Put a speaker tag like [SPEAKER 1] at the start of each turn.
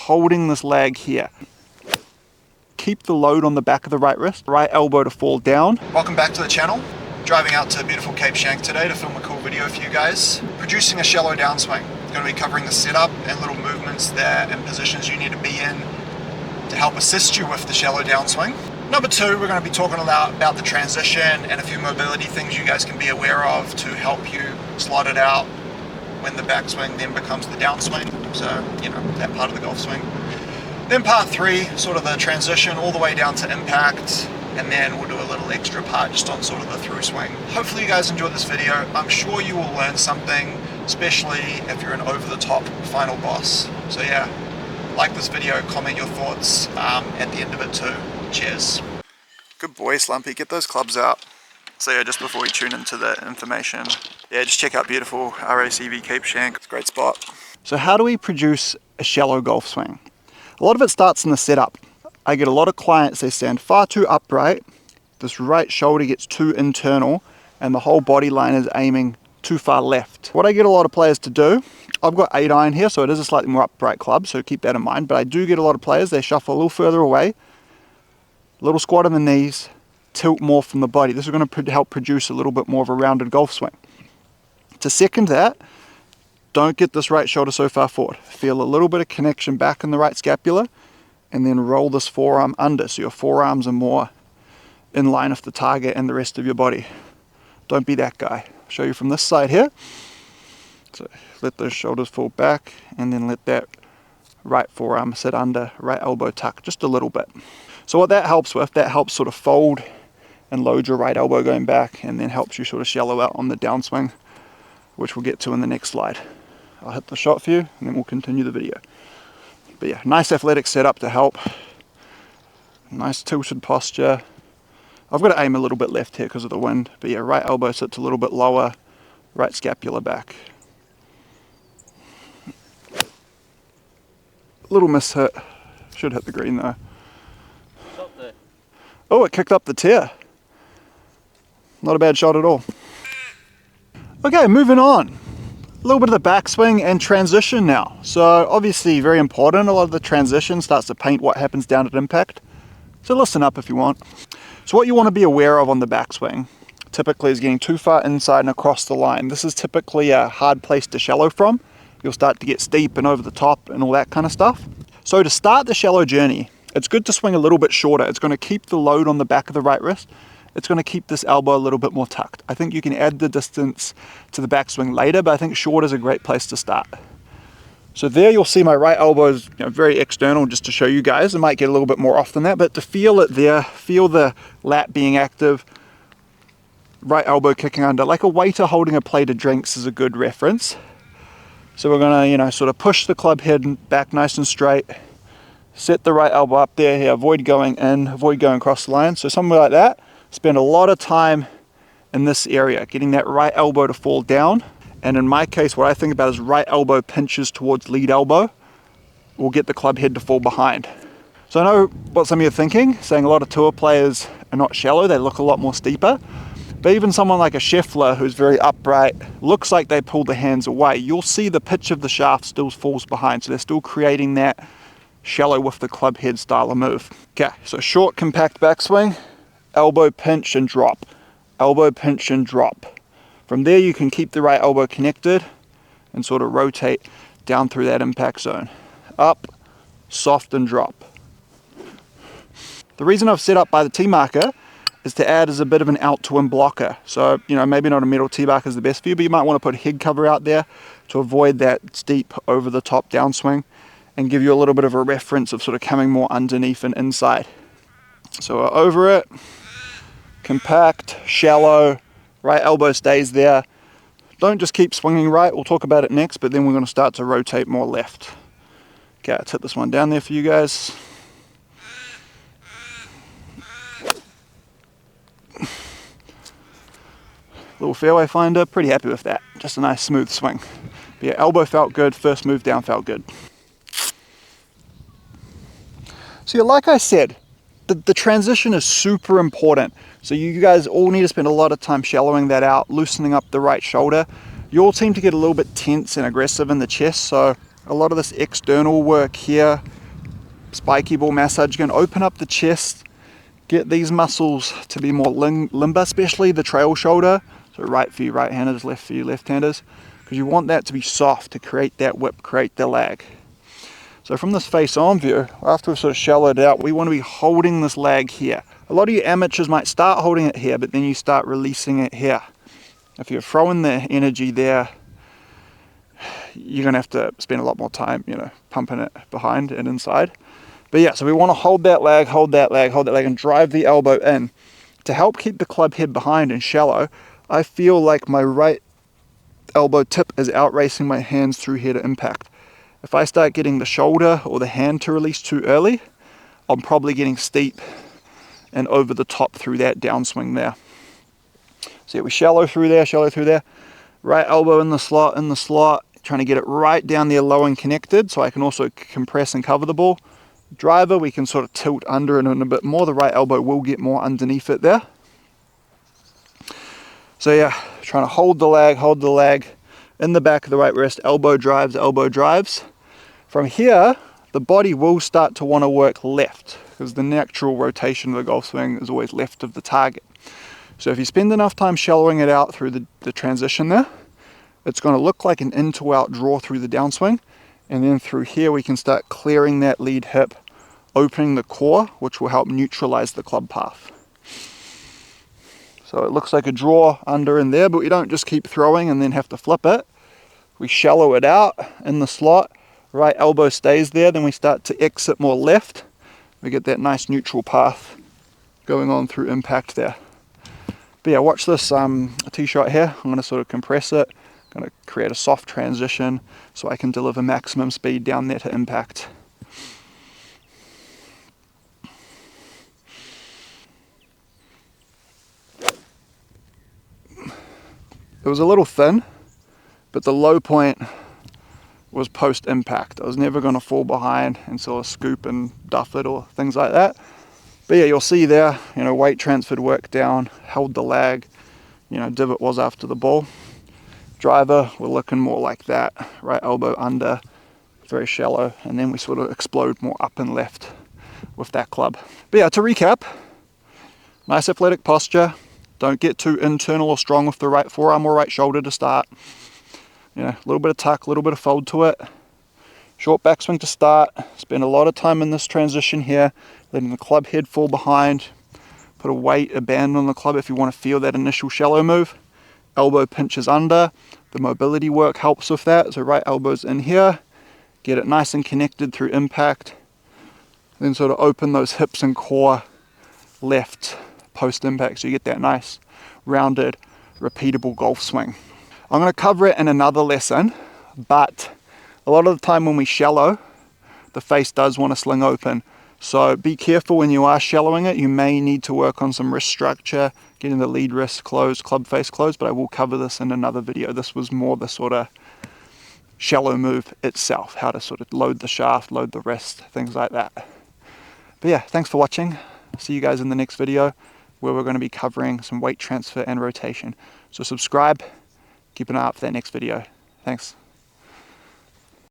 [SPEAKER 1] holding this lag here. Keep the load on the back of the right wrist, right elbow to fall down. Welcome back to the channel. Driving out to beautiful Cape Schanck today to film a cool video for you guys. Producing a shallow downswing. Going to be covering the setup and little movements there and positions you need to be in to help assist you with the shallow downswing. Number two, we're going to be talking about the transition and a few mobility things you guys can be aware of to help you slot it out when the backswing then becomes the downswing. So, you know, that part of the golf swing. Then part three, sort of the transition all the way down to impact, and then we'll do a little extra part just on sort of the through swing. Hopefully you guys enjoyed this video. I'm sure you will learn something, especially if you're an over-the-top final boss. So yeah, like this video, comment your thoughts at the end of it too. Cheers. Good boy, Slumpy. Get those clubs out. So yeah, just before we tune into the information, yeah, just check out beautiful RACV Cape Schanck. It's a great spot. So how do we produce a shallow golf swing? A lot of it starts in the setup. I get a lot of clients, they stand far too upright, this right shoulder gets too internal, and the whole body line is aiming too far left. What I get a lot of players to do, I've got 8 iron here, so it is a slightly more upright club, so keep that in mind, but I do get a lot of players, they shuffle a little further away, little squat on the knees, tilt more from the body. This is going to help produce a little bit more of a rounded golf swing. To second that, don't get this right shoulder so far forward. Feel a little bit of connection back in the right scapula, and then roll this forearm under, so your forearms are more in line with the target and the rest of your body. Don't be that guy. I'll show you from this side here. So let those shoulders fall back, and then let that right forearm sit under, right elbow tuck, just a little bit. So what that helps with, that helps sort of fold and load your right elbow going back, and then helps you sort of shallow out on the downswing, which we'll get to in the next slide. I'll hit the shot for you, and then we'll continue the video. But yeah, nice athletic setup to help. Nice tilted posture. I've got to aim a little bit left here because of the wind, but yeah, right elbow sits a little bit lower, right scapula back. Little miss hit. Should hit the green though. Oh, it kicked up the tear. Not a bad shot at all. Okay, moving on. A little bit of the backswing and transition now. So obviously very important. A lot of the transition starts to paint what happens down at impact. So listen up if you want. So what you want to be aware of on the backswing typically is getting too far inside and across the line. This is typically a hard place to shallow from. You'll start to get steep and over the top and all that kind of stuff. So to start the shallow journey, it's good to swing a little bit shorter. It's going to keep the load on the back of the right wrist. It's going to keep this elbow a little bit more tucked. I think you can add the distance to the backswing later, but I think short is a great place to start. So there you'll see my right elbow is very external, just to show you guys. It might get a little bit more off than that, but to feel it there, feel the lat being active, right elbow kicking under, like a waiter holding a plate of drinks is a good reference. So we're going to, sort of push the club head back nice and straight. Set the right elbow up there here, avoid going in, avoid going across the line. So somewhere like that, spend a lot of time in this area, getting that right elbow to fall down. And in my case, what I think about is right elbow pinches towards lead elbow will get the club head to fall behind. So I know what some of you are thinking, saying a lot of tour players are not shallow, they look a lot more steeper. But even someone like a Scheffler who's very upright, looks like they pull the hands away, you'll see the pitch of the shaft still falls behind. So they're still creating that shallow with the club head style of move. Okay, so short compact backswing, elbow pinch and drop, elbow pinch and drop. From there you can keep the right elbow connected and sort of rotate down through that impact zone. Up, soft and drop. The reason I've set up by the T marker is to add as a bit of an out to in blocker. So, maybe not a metal T marker is the best for you, but you might want to put head cover out there to avoid that steep over the top downswing and give you a little bit of a reference of sort of coming more underneath and inside. So we're over it, compact, shallow, right elbow stays there. Don't just keep swinging right, we'll talk about it next, but then we're going to start to rotate more left. Okay, let's hit this one down there for you guys. Little fairway finder, pretty happy with that. Just a nice smooth swing. But yeah, elbow felt good, first move down felt good. So yeah, like I said, the transition is super important. So you guys all need to spend a lot of time shallowing that out, loosening up the right shoulder. You all seem to get a little bit tense and aggressive in the chest, so a lot of this external work here spiky ball massage again. Open up the chest, get these muscles to be more limber, especially the trail shoulder. So right for you right-handers, left for you left-handers, because you want that to be soft to create that whip, create the lag. So from this face-on view, after we've sort of shallowed it out, we want to be holding this lag here. A lot of you amateurs might start holding it here, but then you start releasing it here. If you're throwing the energy there, you're going to have to spend a lot more time, you know, pumping it behind and inside. But yeah, so we want to hold that lag, hold that lag, hold that lag, and drive the elbow in. To help keep the club head behind and shallow, I feel like my right elbow tip is outracing my hands through here to impact. If I start getting the shoulder or the hand to release too early, I'm probably getting steep and over the top through that downswing there. So yeah, we shallow through there, right elbow in the slot, trying to get it right down there low and connected so I can also compress and cover the ball. Driver, we can sort of tilt under it in a bit more. The right elbow will get more underneath it there. So yeah, trying to hold the lag in the back of the right wrist, elbow drives. From here, the body will start to want to work left because the natural rotation of the golf swing is always left of the target. So if you spend enough time shallowing it out through the transition there, it's going to look like an in to out draw through the downswing. And then through here, we can start clearing that lead hip, opening the core, which will help neutralize the club path. So it looks like a draw under in there, but we don't just keep throwing and then have to flip it. We shallow it out in the slot, right elbow stays there, then we start to exit more left. We get that nice neutral path going on through impact there. But yeah, watch this tee shot here. I'm going to sort of compress it, going to create a soft transition so I can deliver maximum speed down there to impact. It was a little thin, but the low point was post impact. I was never going to fall behind and sort of scoop and duff it or things like that. But yeah, you'll see there, you know, weight transferred work down, held the lag, you know, divot was after the ball. Driver, we're looking more like that, right elbow under, very shallow, and then we sort of explode more up and left with that club. But yeah, to recap, nice athletic posture. Don't get too internal or strong with the right forearm or right shoulder to start. You know, a little bit of tuck, a little bit of fold to it. Short backswing to start. Spend a lot of time in this transition here, letting the club head fall behind. Put a weight, a band on the club if you want to feel that initial shallow move. Elbow pinches under. The mobility work helps with that. So right elbow's in here. Get it nice and connected through impact. Then sort of open those hips and core left post impact so you get that nice rounded repeatable golf swing. I'm going to cover it in another lesson, but a lot of the time when we shallow, the face does want to sling open. So be careful when you are shallowing it. You may need to work on some wrist structure, getting the lead wrist closed, club face closed, but I will cover this in another video. This was more the sort of shallow move itself, how to sort of load the shaft, load the wrist, things like that. But yeah, thanks for watching. See you guys in the next video where we're going to be covering some weight transfer and rotation. So subscribe, keep an eye out for that next video. Thanks.